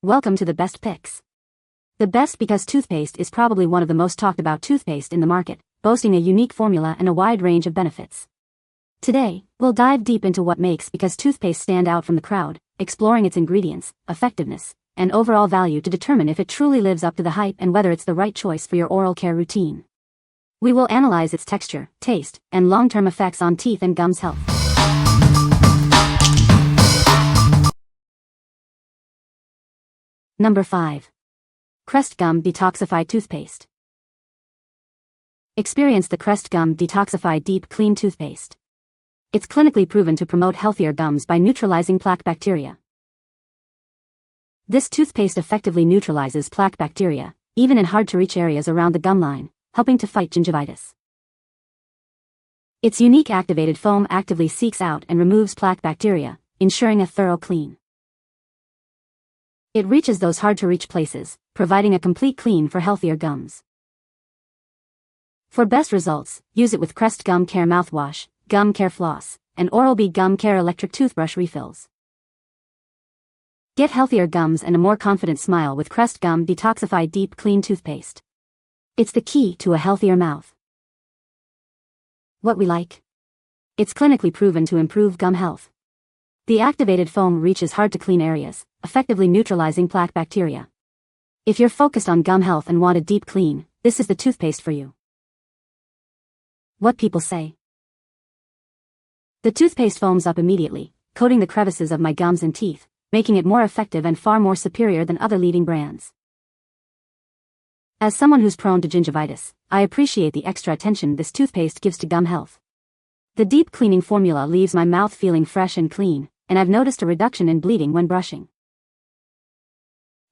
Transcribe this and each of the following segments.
Welcome to the best picks. The best because toothpaste is probably one of the most talked about toothpaste in the market, boasting a unique formula and a wide range of benefits. Today, we'll dive deep into what makes Because Toothpaste stand out from the crowd, exploring its ingredients, effectiveness, and overall value to determine if it truly lives up to the hype and whether it's the right choice for your oral care routine. We will analyze its texture, taste, and long-term effects on teeth and gums health. Number 5. Crest Gum Detoxify Toothpaste. Experience the Crest Gum Detoxify Deep Clean Toothpaste. It's clinically proven to promote healthier gums by neutralizing plaque bacteria. This toothpaste effectively neutralizes plaque bacteria, even in hard-to-reach areas around the gum line, helping to fight gingivitis. Its unique activated foam actively seeks out and removes plaque bacteria, ensuring a thorough clean. It reaches those hard-to-reach places, providing a complete clean for healthier gums. For best results, use it with Crest Gum Care Mouthwash, Gum Care Floss, and Oral-B Gum Care Electric Toothbrush Refills. Get healthier gums and a more confident smile with Crest Gum Detoxify Deep Clean Toothpaste. It's the key to a healthier mouth. What we like? It's clinically proven to improve gum health. The activated foam reaches hard-to-clean areas, effectively neutralizing plaque bacteria. If you're focused on gum health and want a deep clean, this is the toothpaste for you. What people say. The toothpaste foams up immediately, coating the crevices of my gums and teeth, making it more effective and far more superior than other leading brands. As someone who's prone to gingivitis, I appreciate the extra attention this toothpaste gives to gum health. The deep cleaning formula leaves my mouth feeling fresh and clean, and I've noticed a reduction in bleeding when brushing.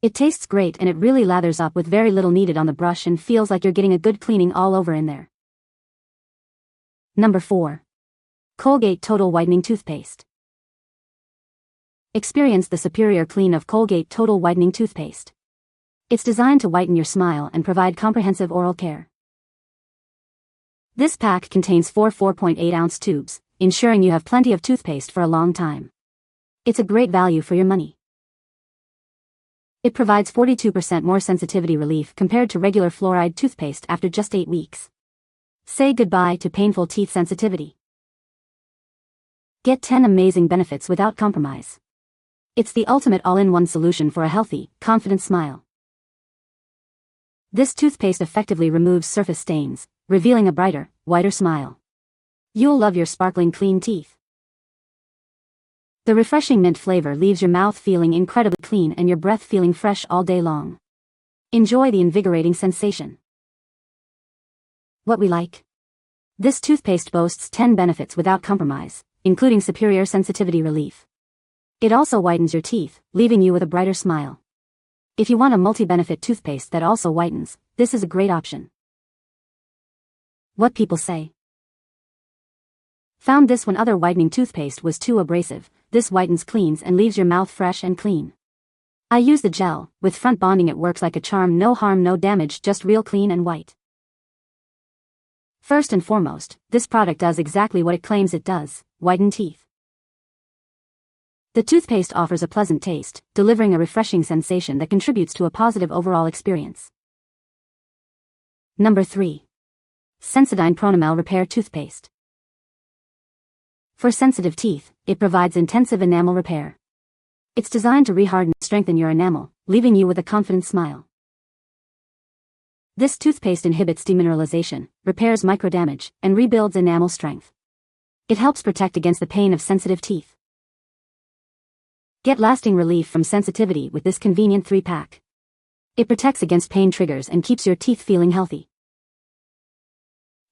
It tastes great and it really lathers up with very little needed on the brush and feels like you're getting a good cleaning all over in there. Number 4. Colgate Total Whitening Toothpaste. Experience the superior clean of Colgate Total Whitening Toothpaste. It's designed to whiten your smile and provide comprehensive oral care. This pack contains 4 4.8-ounce tubes, ensuring you have plenty of toothpaste for a long time. It's a great value for your money. It provides 42% more sensitivity relief compared to regular fluoride toothpaste after just 8 weeks. Say goodbye to painful teeth sensitivity. Get 10 amazing benefits without compromise. It's the ultimate all-in-one solution for a healthy, confident smile. This toothpaste effectively removes surface stains, revealing a brighter, whiter smile. You'll love your sparkling clean teeth. The refreshing mint flavor leaves your mouth feeling incredibly clean and your breath feeling fresh all day long. Enjoy the invigorating sensation. What we like? This toothpaste boasts 10 benefits without compromise, including superior sensitivity relief. It also whitens your teeth, leaving you with a brighter smile. If you want a multi-benefit toothpaste that also whitens, this is a great option. What people say. Found this when other whitening toothpaste was too abrasive. This whitens, cleans, and leaves your mouth fresh and clean. I use the gel, with front bonding. It works like a charm. No harm, no damage, just real clean and white. First and foremost, this product does exactly what it claims it does, whiten teeth. The toothpaste offers a pleasant taste, delivering a refreshing sensation that contributes to a positive overall experience. Number 3. Sensodyne Pronamel Repair Toothpaste. For sensitive teeth, it provides intensive enamel repair. It's designed to reharden and strengthen your enamel, leaving you with a confident smile. This toothpaste inhibits demineralization, repairs microdamage, and rebuilds enamel strength. It helps protect against the pain of sensitive teeth. Get lasting relief from sensitivity with this convenient 3-pack. It protects against pain triggers and keeps your teeth feeling healthy.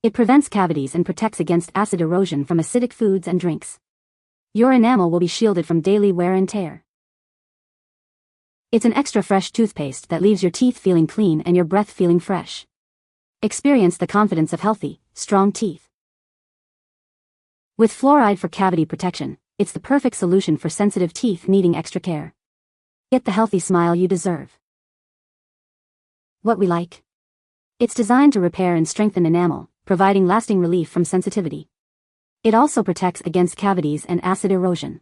It prevents cavities and protects against acid erosion from acidic foods and drinks. Your enamel will be shielded from daily wear and tear. It's an extra fresh toothpaste that leaves your teeth feeling clean and your breath feeling fresh. Experience the confidence of healthy, strong teeth. With fluoride for cavity protection, it's the perfect solution for sensitive teeth needing extra care. Get the healthy smile you deserve. What we like? It's designed to repair and strengthen enamel, providing lasting relief from sensitivity. It also protects against cavities and acid erosion.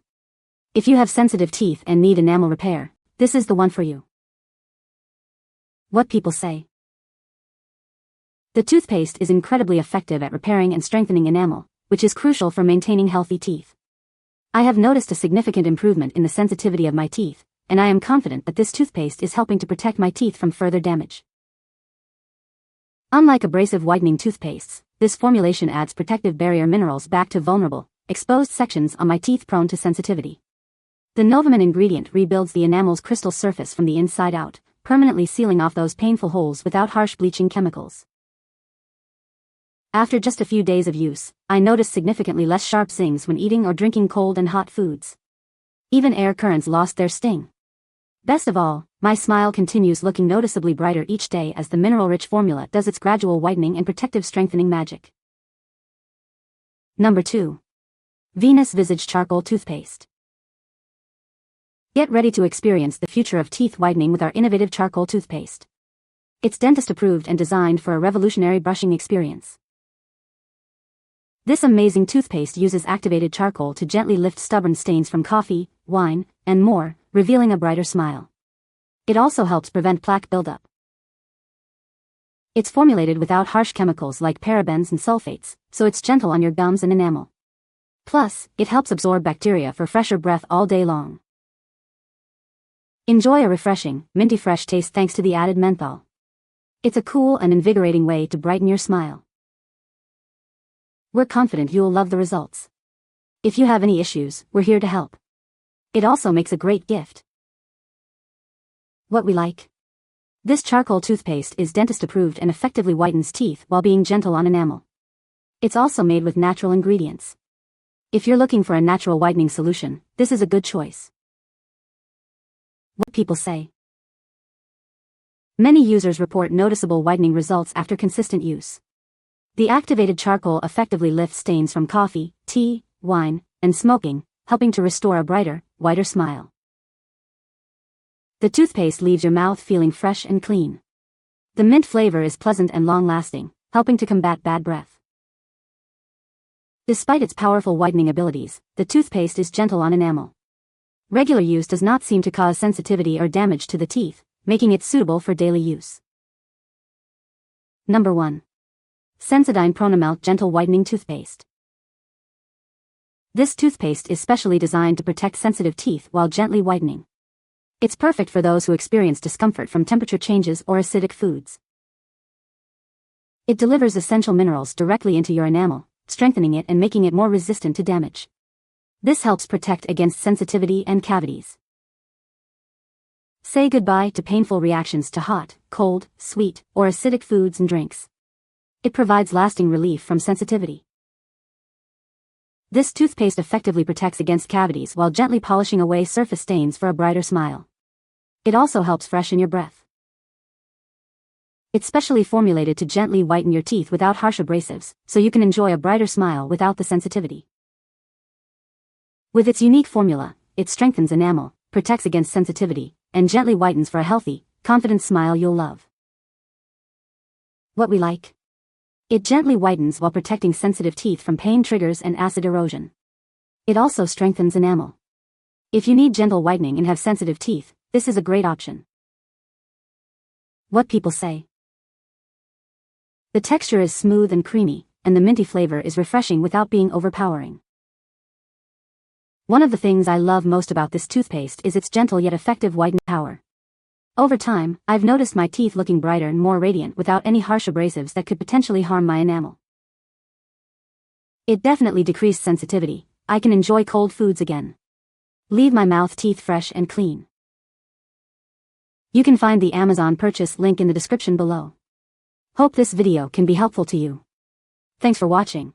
If you have sensitive teeth and need enamel repair, This is the one for you. What people say. The toothpaste is incredibly effective at repairing and strengthening enamel, which is crucial for maintaining healthy teeth. I have noticed a significant improvement in the sensitivity of my teeth, and I am confident that this toothpaste is helping to protect my teeth from further damage. Unlike abrasive whitening toothpastes, this formulation adds protective barrier minerals back to vulnerable, exposed sections on my teeth prone to sensitivity. The Novamin ingredient rebuilds the enamel's crystal surface from the inside out, permanently sealing off those painful holes without harsh bleaching chemicals. After just a few days of use, I noticed significantly less sharp zings when eating or drinking cold and hot foods. Even air currents lost their sting. Best of all, my smile continues looking noticeably brighter each day as the mineral-rich formula does its gradual whitening and protective strengthening magic. Number 2. Venus Visage Charcoal Toothpaste. Get ready to experience the future of teeth whitening with our innovative charcoal toothpaste. It's dentist-approved and designed for a revolutionary brushing experience. This amazing toothpaste uses activated charcoal to gently lift stubborn stains from coffee, wine, and more, revealing a brighter smile. It also helps prevent plaque buildup. It's formulated without harsh chemicals like parabens and sulfates, so it's gentle on your gums and enamel. Plus, it helps absorb bacteria for fresher breath all day long. Enjoy a refreshing, minty fresh taste thanks to the added menthol. It's a cool and invigorating way to brighten your smile. We're confident you'll love the results. If you have any issues, we're here to help. It also makes a great gift. What we like. This charcoal toothpaste is dentist-approved and effectively whitens teeth while being gentle on enamel. It's also made with natural ingredients. If you're looking for a natural whitening solution, this is a good choice. What people say. Many users report noticeable whitening results after consistent use. The activated charcoal effectively lifts stains from coffee, tea, wine, and smoking, helping to restore a brighter, whiter smile. The toothpaste leaves your mouth feeling fresh and clean. The mint flavor is pleasant and long-lasting, helping to combat bad breath. Despite its powerful whitening abilities, the toothpaste is gentle on enamel. Regular use does not seem to cause sensitivity or damage to the teeth, making it suitable for daily use. Number 1. Sensodyne Pronamel Gentle Whitening Toothpaste. This toothpaste is specially designed to protect sensitive teeth while gently whitening. It's perfect for those who experience discomfort from temperature changes or acidic foods. It delivers essential minerals directly into your enamel, strengthening it and making it more resistant to damage. This helps protect against sensitivity and cavities. Say goodbye to painful reactions to hot, cold, sweet, or acidic foods and drinks. It provides lasting relief from sensitivity. This toothpaste effectively protects against cavities while gently polishing away surface stains for a brighter smile. It also helps freshen your breath. It's specially formulated to gently whiten your teeth without harsh abrasives, so you can enjoy a brighter smile without the sensitivity. With its unique formula, it strengthens enamel, protects against sensitivity, and gently whitens for a healthy, confident smile you'll love. What we like. It gently whitens while protecting sensitive teeth from pain triggers and acid erosion. It also strengthens enamel. If you need gentle whitening and have sensitive teeth, this is a great option. What people say. The texture is smooth and creamy, and the minty flavor is refreshing without being overpowering. One of the things I love most about this toothpaste is its gentle yet effective whitening power. Over time, I've noticed my teeth looking brighter and more radiant without any harsh abrasives that could potentially harm my enamel. It definitely decreased sensitivity. I can enjoy cold foods again. Leave my mouth teeth fresh and clean. You can find the Amazon purchase link in the description below. Hope this video can be helpful to you. Thanks for watching.